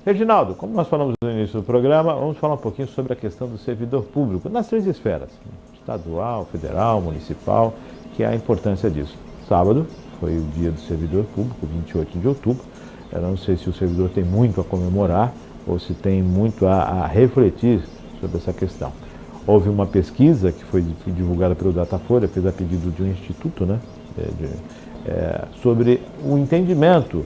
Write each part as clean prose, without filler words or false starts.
Reginaldo, como nós falamos no início do programa, vamos falar um pouquinho sobre a questão do servidor público nas três esferas, estadual, federal, municipal, que é a importância disso. Sábado foi o dia do servidor público, 28 de outubro. Eu não sei se o servidor tem muito a comemorar ou se tem muito a refletir sobre essa questão. Houve uma pesquisa que foi divulgada pelo Datafolha, fez a pedido de um instituto, né, sobre o entendimento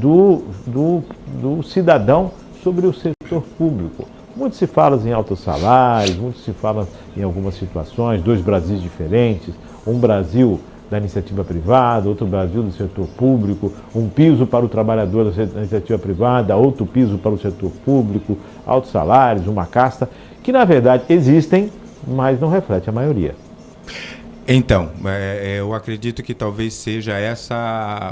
do cidadão sobre o setor público. Muito se fala em altos salários, muito se fala em algumas situações, dois Brasis diferentes, um Brasil da iniciativa privada, outro Brasil do setor público, um piso para o trabalhador da iniciativa privada, outro piso para o setor público, altos salários, uma casta, que na verdade existem, mas não reflete a maioria. Então, eu acredito que talvez seja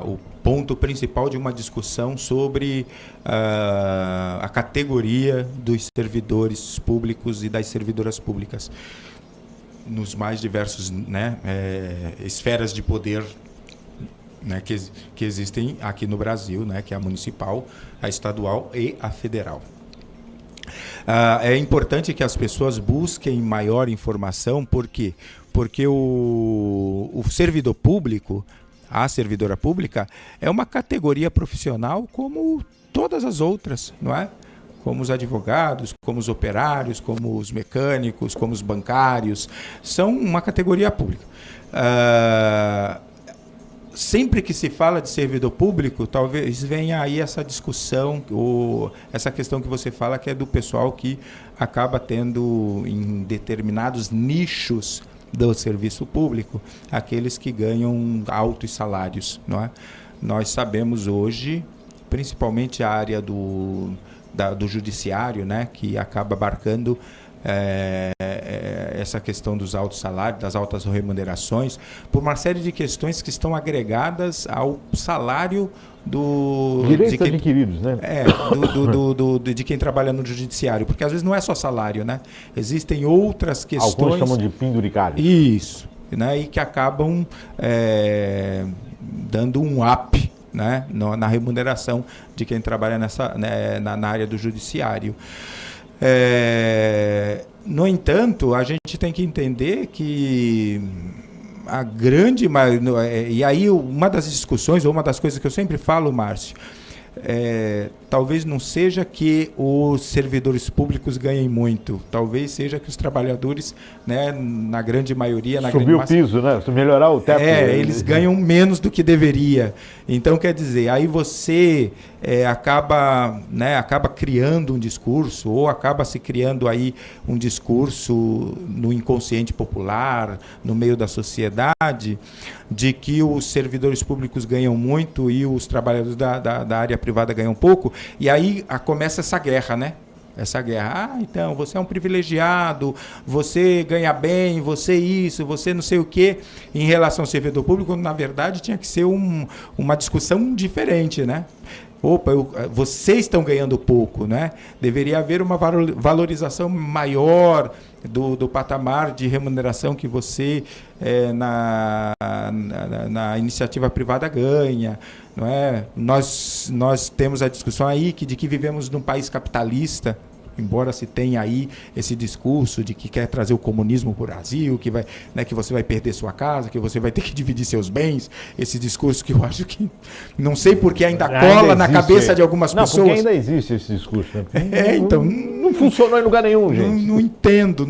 o ponto principal de uma discussão sobre a categoria dos servidores públicos e das servidoras públicas nos mais diversos, né, esferas de poder, né, que existem aqui no Brasil, né, que é a municipal, a estadual e a federal. É importante que as pessoas busquem maior informação, por quê? Porque o servidor público, a servidora pública, é uma categoria profissional como todas as outras, não é? Como os advogados, como os operários, como os mecânicos, como os bancários, são uma categoria pública. Sempre que se fala de servidor público, talvez venha aí essa discussão, ou essa questão que você fala, que é do pessoal que acaba tendo em determinados nichos do serviço público, aqueles que ganham altos salários, não é? Nós sabemos hoje, principalmente a área do judiciário, né, que acaba abarcando essa questão dos altos salários, das altas remunerações, por uma série de questões que estão agregadas ao salário direitos adquiridos, né? De quem trabalha no judiciário, porque às vezes não é só salário, né? Existem outras questões. Alguns chamam de penduricários. Isso, né? E que acabam dando um up, né, na remuneração de quem trabalha na área do judiciário. No entanto, a gente tem que entender que a grande maioria, e aí uma das discussões, ou uma das coisas que eu sempre falo, Márcio, talvez não seja que os servidores públicos ganhem muito, talvez seja que os trabalhadores, né, na grande maioria... Subir o piso, né? Melhorar o teto. Eles ganham menos do que deveria. Então, quer dizer, aí você acaba criando um discurso, ou acaba se criando aí um discurso no inconsciente popular, no meio da sociedade, de que os servidores públicos ganham muito e os trabalhadores da área privada ganham pouco, e aí começa essa guerra, né? Essa guerra, então, você é um privilegiado, você ganha bem, você isso, você não sei o quê, em relação ao servidor público, na verdade, tinha que ser uma discussão diferente, né? Opa, vocês estão ganhando pouco, né? Deveria haver uma valorização maior do patamar de remuneração que você na iniciativa privada ganha, não é? Nós temos a discussão aí de que vivemos num país capitalista, embora se tenha aí esse discurso de que quer trazer o comunismo para o Brasil, que vai, né, que você vai perder sua casa, que você vai ter que dividir seus bens, esse discurso que eu acho que não sei porque ainda cola na cabeça de algumas pessoas. Porque ainda existe esse discurso, né? Então não funcionou em lugar nenhum, gente. Não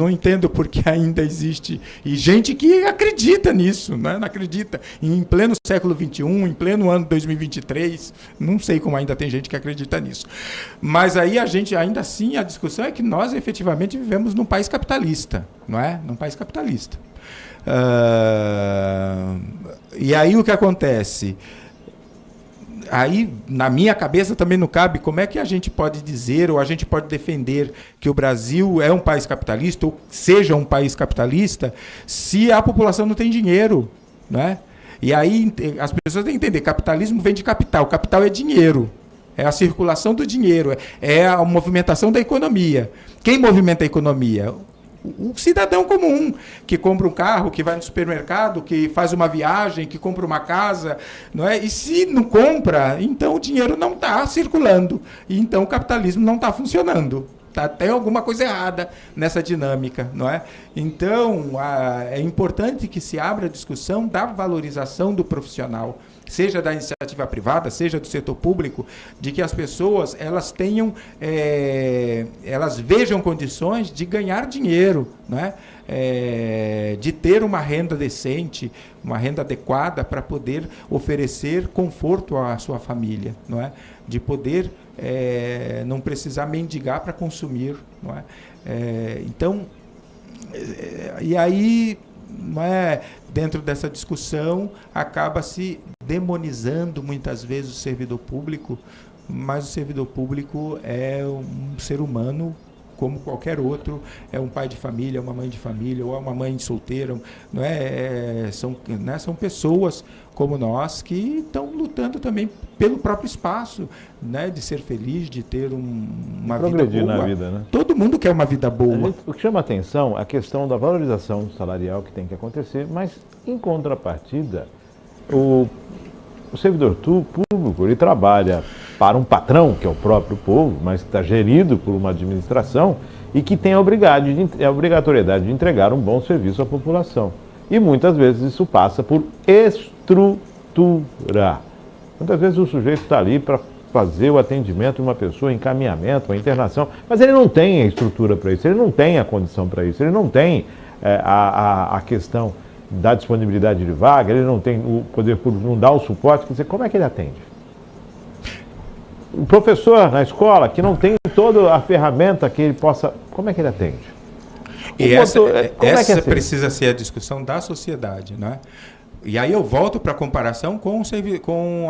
entendo porque ainda existe e gente que acredita nisso, né? Não acredita. Em pleno século XXI, em pleno ano 2023, não sei como ainda tem gente que acredita nisso. Mas aí a gente ainda assim a discussão é que nós efetivamente vivemos num país capitalista, não é? Num país capitalista. E aí o que acontece? Aí, na minha cabeça também não cabe como é que a gente pode dizer ou a gente pode defender que o Brasil é um país capitalista ou seja um país capitalista se a população não tem dinheiro, né? E aí as pessoas têm que entender, capitalismo vem de capital é dinheiro. É a circulação do dinheiro, é a movimentação da economia. Quem movimenta a economia? o cidadão comum, que compra um carro, que vai no supermercado, que faz uma viagem, que compra uma casa, não é? E se não compra, então o dinheiro não está circulando, e então o capitalismo não está funcionando. Tem alguma coisa errada nessa dinâmica, não é? Então, é importante que se abra a discussão da valorização do profissional, seja da iniciativa privada, seja do setor público, de que as pessoas elas tenham, elas vejam condições de ganhar dinheiro, não é? De ter uma renda decente, uma renda adequada para poder oferecer conforto à sua família, não é? De poder não precisar mendigar para consumir, não é? Então, e aí, não é, dentro dessa discussão, acaba-se demonizando muitas vezes o servidor público, mas o servidor público é um ser humano como qualquer outro, é um pai de família, uma mãe de família, ou é uma mãe solteira, não é? São pessoas como nós que estão lutando também pelo próprio espaço, né? De ser feliz, de ter uma vida boa. Na vida, né? Todo mundo quer uma vida boa. O que chama a atenção é a questão da valorização salarial que tem que acontecer, mas, em contrapartida, o servidor público ele trabalha para um patrão, que é o próprio povo, mas que está gerido por uma administração e que tem a obrigatoriedade de entregar um bom serviço à população. E muitas vezes isso passa por estrutura. Muitas vezes o sujeito está ali para fazer o atendimento de uma pessoa, encaminhamento, uma internação, mas ele não tem a estrutura para isso, ele não tem a condição para isso, ele não tem a questão da disponibilidade de vaga, ele não tem o poder público, não dá o suporte, quer dizer, como é que ele atende? O professor na escola que não tem toda a ferramenta que ele possa, como é que ele atende? E essa precisa ser a discussão da sociedade, né? E aí eu volto para a comparação com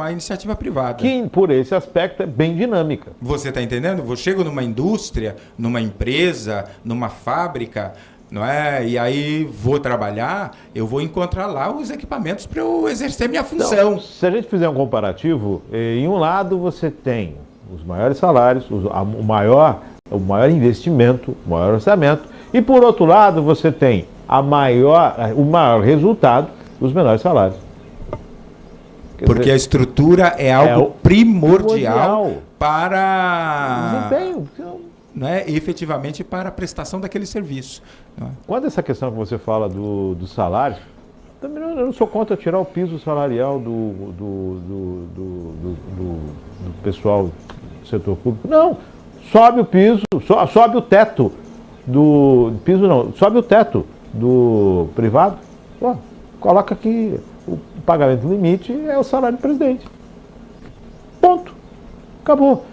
a iniciativa privada. Que, por esse aspecto, é bem dinâmica. Você está entendendo? Eu chego numa indústria, numa empresa, numa fábrica, não é? E aí vou trabalhar, eu vou encontrar lá os equipamentos para eu exercer minha função. Então, se a gente fizer um comparativo, em um lado você tem os maiores salários, o maior investimento, o maior orçamento, e por outro lado você tem o maior resultado, os menores salários. Porque a estrutura é algo primordial para desempenho. Não é, efetivamente para a prestação daquele serviço. Não é? Quando essa questão que você fala do salário, também eu não sou contra tirar o piso salarial do pessoal do setor público. Não, sobe o piso, sobe o teto do piso, não, sobe o teto do privado. Pô, coloca que o pagamento limite é o salário do presidente. Ponto. Acabou.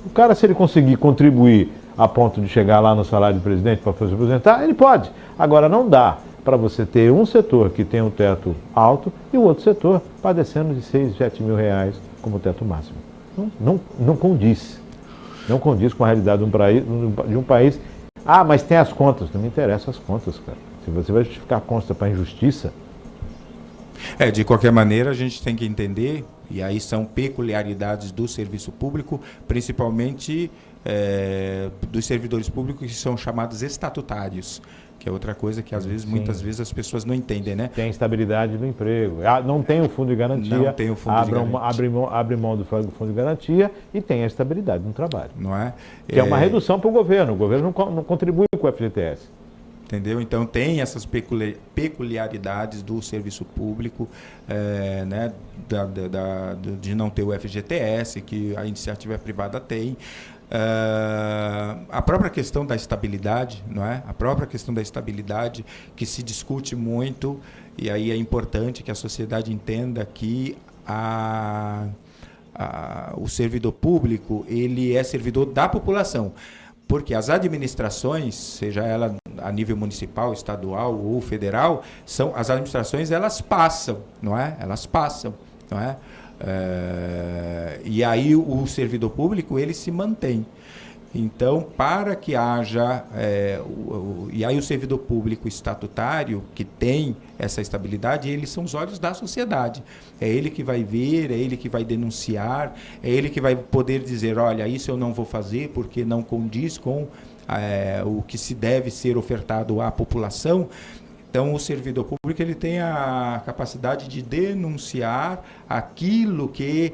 O cara, se ele conseguir contribuir a ponto de chegar lá no salário do presidente para fazer aposentar, ele pode. Agora, não dá para você ter um setor que tem um teto alto e o outro setor padecendo de 6, 7 mil reais como teto máximo. Não condiz. Não condiz com a realidade de um país. Ah, mas tem as contas. Não me interessam as contas, cara. Se você vai justificar a conta para injustiça... De qualquer maneira, a gente tem que entender, e aí são peculiaridades do serviço público, principalmente dos servidores públicos que são chamados estatutários, que é outra coisa que muitas vezes as pessoas não entendem, né? Tem estabilidade no emprego, não tem o fundo de garantia, não tem o fundo de garantia. abre mão do fundo de garantia e tem a estabilidade no trabalho. Não é? Que é uma redução para o governo não contribui com o FGTS. Entendeu? Então tem essas peculiaridades do serviço público, né, de não ter o FGTS, que a iniciativa privada tem. A própria questão da estabilidade, não é? A própria questão da estabilidade que se discute muito, e aí é importante que a sociedade entenda que o servidor público ele é servidor da população. Porque as administrações, seja ela a nível municipal, estadual ou federal, as administrações elas passam, não é? Elas passam, não é? E aí o servidor público ele se mantém. Então, para que haja... e aí o servidor público estatutário, que tem essa estabilidade, eles são os olhos da sociedade. É ele que vai ver, é ele que vai denunciar, é ele que vai poder dizer, olha, isso eu não vou fazer porque não condiz com o que se deve ser ofertado à população. Então, o servidor público ele tem a capacidade de denunciar aquilo que,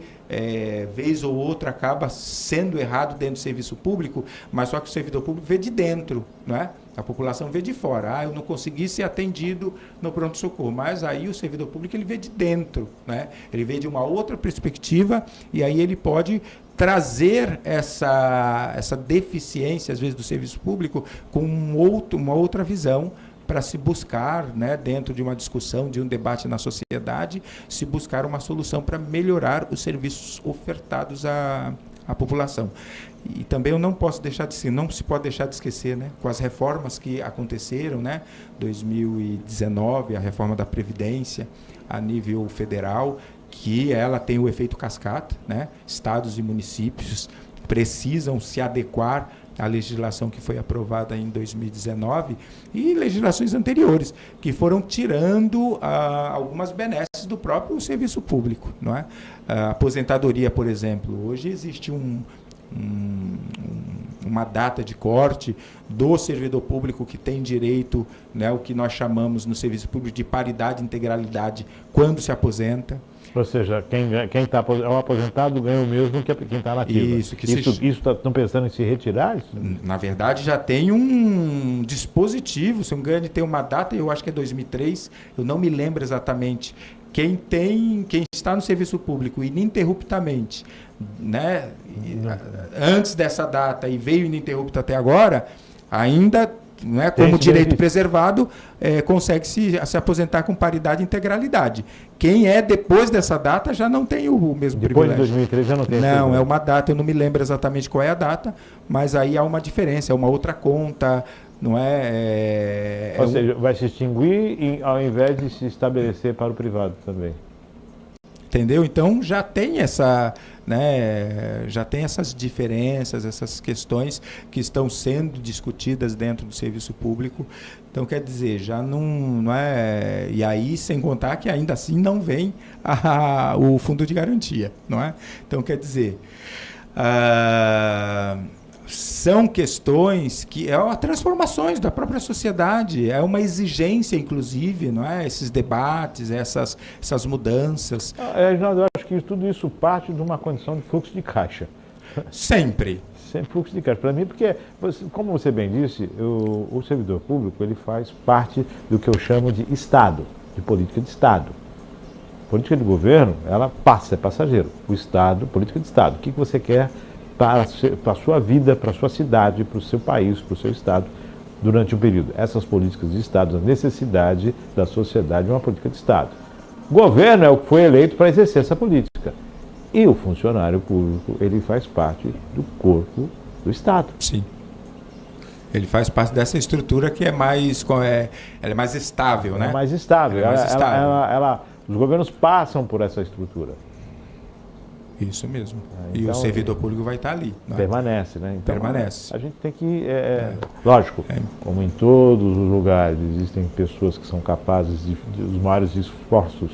vez ou outra, acaba sendo errado dentro do serviço público, mas só que o servidor público vê de dentro, não é? A população vê de fora. Eu não consegui ser atendido no pronto-socorro, mas aí o servidor público ele vê de dentro, né? Ele vê de uma outra perspectiva e aí ele pode trazer essa deficiência, às vezes, do serviço público com uma outra visão, para se buscar, né, dentro de uma discussão, de um debate na sociedade, se buscar uma solução para melhorar os serviços ofertados à população. E também eu não posso deixar de não se pode deixar de esquecer, né, com as reformas que aconteceram, né, 2019, a reforma da Previdência a nível federal, que ela tem o efeito cascata, né, estados e municípios precisam se adequar a legislação que foi aprovada em 2019 e legislações anteriores, que foram tirando algumas benesses do próprio serviço público, não é? A aposentadoria, por exemplo, hoje existe uma data de corte do servidor público que tem direito, né, o que nós chamamos no serviço público de paridade e integralidade quando se aposenta. Ou seja, quem tá, é um aposentado ganha o mesmo que quem está na ativa. Isso estão pensando em se retirar? Isso? Na verdade, já tem um dispositivo, se não me engano, tem uma data, eu acho que é 2003, eu não me lembro exatamente. Quem está no serviço público ininterruptamente, né, antes dessa data e veio ininterrupto até agora, ainda, né, como direito preservado, consegue se aposentar com paridade e integralidade. Quem é depois dessa data já não tem o mesmo depois privilégio. Depois de 2003 já não tem. Não, é uma data, eu não me lembro exatamente qual é a data, mas aí há uma diferença, é uma outra conta, não é? Ou seja, vai se extinguir ao invés de se estabelecer para o privado também. Entendeu? Então já tem já tem essas diferenças, essas questões que estão sendo discutidas dentro do serviço público. Então, quer dizer, já não é... E aí, sem contar que ainda assim não vem o fundo de garantia, não é? Então, quer dizer... são questões que transformações da própria sociedade, é uma exigência, inclusive, não é? Esses debates, essas mudanças. Reginaldo, eu acho que tudo isso parte de uma condição de fluxo de caixa. Sempre fluxo de caixa. Para mim, porque, como você bem disse, o servidor público ele faz parte do que eu chamo de Estado, de política de Estado. Política de governo, ela passa, é passageiro. O Estado, política de Estado. O que você quer para a sua vida, para a sua cidade, para o seu país, para o seu Estado, durante um período. Essas políticas de Estado, a necessidade da sociedade de uma política de Estado. O governo é o que foi eleito para exercer essa política. E o funcionário público, ele faz parte do corpo do Estado. Sim. Ele faz parte dessa estrutura que ela é mais estável, né? É mais estável. Os governos passam por essa estrutura. Isso mesmo. Então, e o servidor público vai estar ali. Permanece, né? Então, permanece. A gente tem que... Lógico, como em todos os lugares, existem pessoas que são capazes dos maiores esforços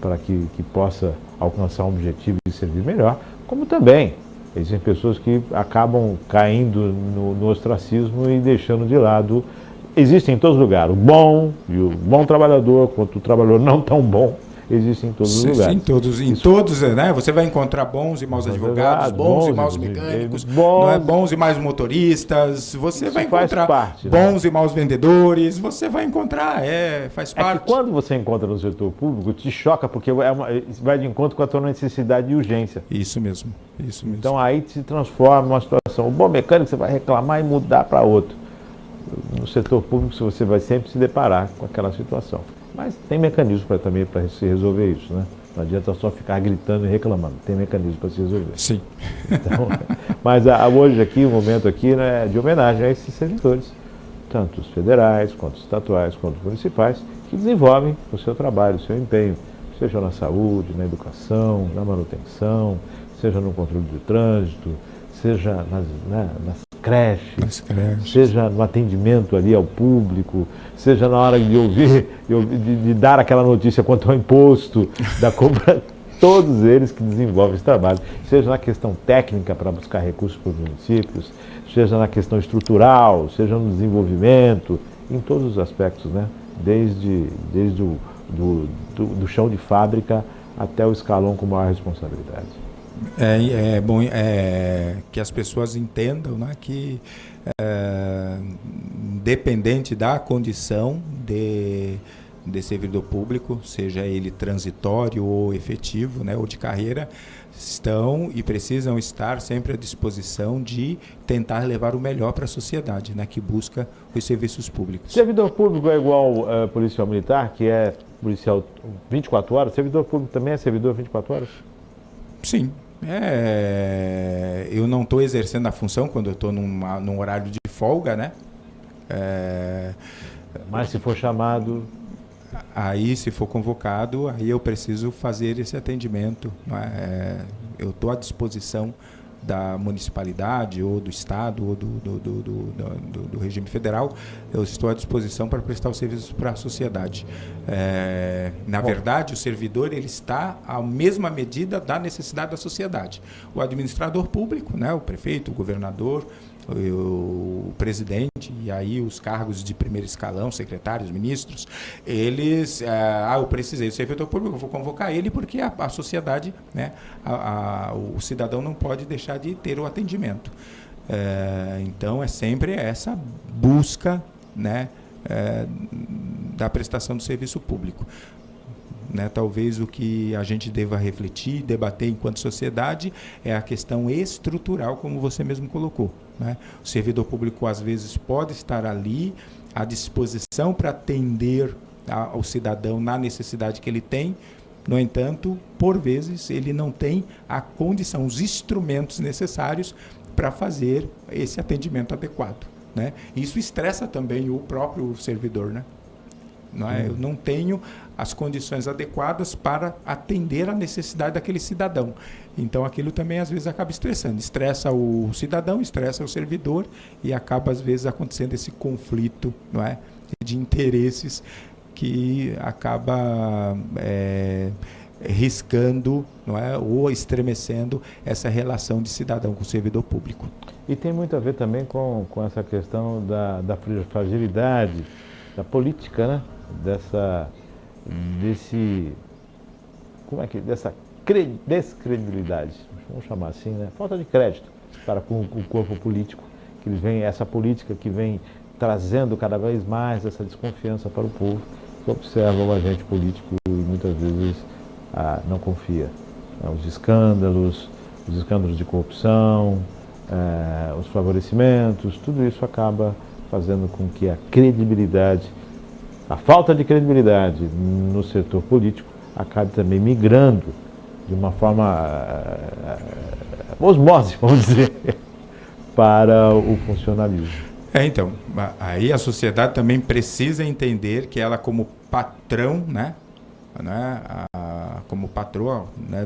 para que possa alcançar um objetivo e servir melhor, como também existem pessoas que acabam caindo no ostracismo e deixando de lado. Existem em todos os lugares, o bom trabalhador, quanto o trabalhador não tão bom, existem em todos os lugares. Sim, todos, né? Você vai encontrar bons e maus advogados, bons e maus mecânicos, bons e maus motoristas, você vai encontrar bons e maus vendedores, você vai encontrar, faz parte. Que quando você encontra no setor público, te choca porque vai de encontro com a tua necessidade de urgência. Isso mesmo. Então aí se transforma uma situação. O bom mecânico você vai reclamar e mudar para outro. No setor público você vai sempre se deparar com aquela situação. Mas tem mecanismo também para se resolver isso, né? Não adianta só ficar gritando e reclamando. Tem mecanismo para se resolver. Sim. Então, mas hoje aqui, o momento aqui, né, é de homenagem a esses servidores, tanto os federais, quanto os estaduais, quanto os municipais, que desenvolvem o seu trabalho, o seu empenho, seja na saúde, na educação, na manutenção, seja no controle do trânsito, seja nas creches, seja no atendimento ali ao público, seja na hora de ouvir, de dar aquela notícia quanto ao imposto da compra, todos eles que desenvolvem esse trabalho, seja na questão técnica para buscar recursos para os municípios, seja na questão estrutural, seja no desenvolvimento, em todos os aspectos, né? Desde do chão de fábrica até o escalão com maior responsabilidade. É bom que as pessoas entendam, né, que independente da condição de servidor público, seja ele transitório ou efetivo, né, ou de carreira, estão e precisam estar sempre à disposição de tentar levar o melhor para a sociedade, né, que busca os serviços públicos. Servidor público é igual policial militar, que é policial 24 horas? Servidor público também é servidor 24 horas? Sim. Eu não estou exercendo a função quando eu estou num horário de folga, né? Mas se for chamado... Aí, se for convocado, aí eu preciso fazer esse atendimento. Eu estou à disposição da municipalidade ou do estado ou do regime federal, eu estou à disposição para prestar o serviço para a sociedade. Na verdade, o servidor ele está à mesma medida da necessidade da sociedade. O administrador público, né, o prefeito, o governador, o presidente, e aí os cargos de primeiro escalão, secretários, ministros, eles, eu precisei do servidor público, eu vou convocar ele porque a sociedade, né, o cidadão não pode deixar de ter o atendimento. Então, é sempre essa busca, né, da prestação do serviço público. Né, talvez o que a gente deva refletir, debater enquanto sociedade é a questão estrutural, como você mesmo colocou. Né? O servidor público, às vezes, pode estar ali à disposição para atender ao cidadão na necessidade que ele tem. No entanto, por vezes, ele não tem a condição, os instrumentos necessários para fazer esse atendimento adequado. Né? Isso estressa também o próprio servidor, né? Eu não tenho as condições adequadas para atender a necessidade daquele cidadão. Então, aquilo também, às vezes, acaba estressando. Estressa o cidadão, estressa o servidor e acaba, às vezes, acontecendo esse conflito, não é, de interesses que acaba riscando, não é, ou estremecendo essa relação de cidadão com o servidor público. E tem muito a ver também com essa questão da fragilidade da política, né? Dessa descredibilidade, vamos chamar assim, né? Falta de crédito para com o corpo político, que eles vêm, essa política que vem trazendo cada vez mais essa desconfiança para o povo, que observa o agente político e muitas vezes não confia. Os escândalos de corrupção, os favorecimentos, tudo isso acaba fazendo com que a falta de credibilidade no setor político acabe também migrando de uma forma osmose, vamos dizer, para o funcionalismo. Então, aí a sociedade também precisa entender que ela, como patrão, né, como patroa, né,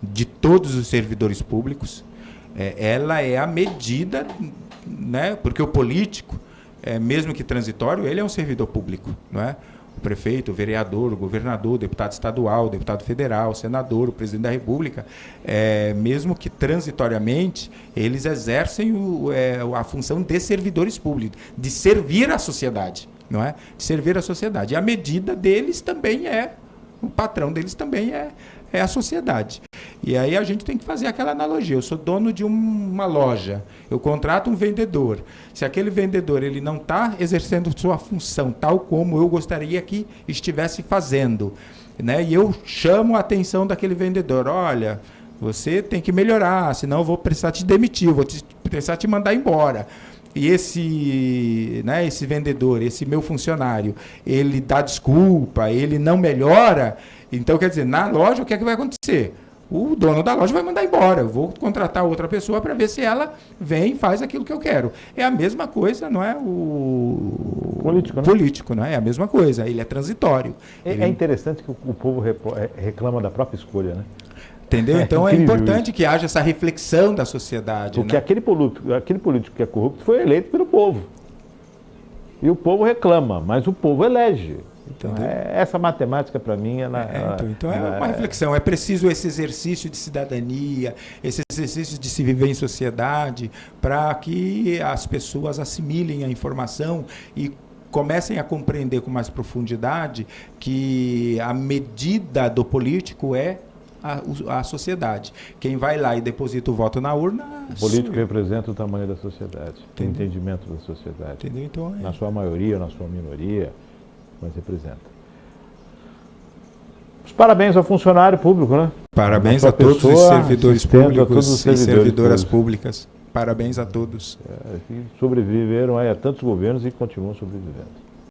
de todos os servidores públicos, ela é a medida, né, porque o político, mesmo que transitório, ele é um servidor público, não é? O prefeito, o vereador, o governador, o deputado estadual, o deputado federal, o senador, o presidente da República, mesmo que transitoriamente, eles exercem a função de servidores públicos, de servir a sociedade, não é? De servir a sociedade. E a medida deles também o patrão deles também é a sociedade. E aí a gente tem que fazer aquela analogia. Eu sou dono de uma loja, eu contrato um vendedor. Se aquele vendedor ele não está exercendo sua função tal como eu gostaria que estivesse fazendo, né? E eu chamo a atenção daquele vendedor, olha, você tem que melhorar, senão eu vou precisar te demitir, eu vou precisar te mandar embora. E esse vendedor, esse meu funcionário, ele dá desculpa, ele não melhora, então quer dizer, na loja o que é que vai acontecer? O dono da loja vai mandar embora, eu vou contratar outra pessoa para ver se ela vem e faz aquilo que eu quero. É a mesma coisa, não é? O político, não é? É a mesma coisa, ele é transitório. É interessante que o povo reclama da própria escolha, né? Entendeu? Então é incrível importante isso. que haja essa reflexão da sociedade. Porque né? aquele político que é corrupto foi eleito pelo povo. E o povo reclama, mas o povo elege. Então, essa matemática, para mim, então é uma reflexão. É preciso esse exercício de cidadania, esse exercício de se viver em sociedade, para que as pessoas assimilem a informação e comecem a compreender com mais profundidade que a medida do político é a sociedade. Quem vai lá e deposita o voto na urna... O político representa o tamanho da sociedade, o entendimento da sociedade. Entendeu? Então, na sua maioria ou na sua minoria, mas representa. Os parabéns ao funcionário público, né? Parabéns a todos os servidores públicos e servidoras públicas. Parabéns a todos. Que sobreviveram a tantos governos e continuam sobrevivendo.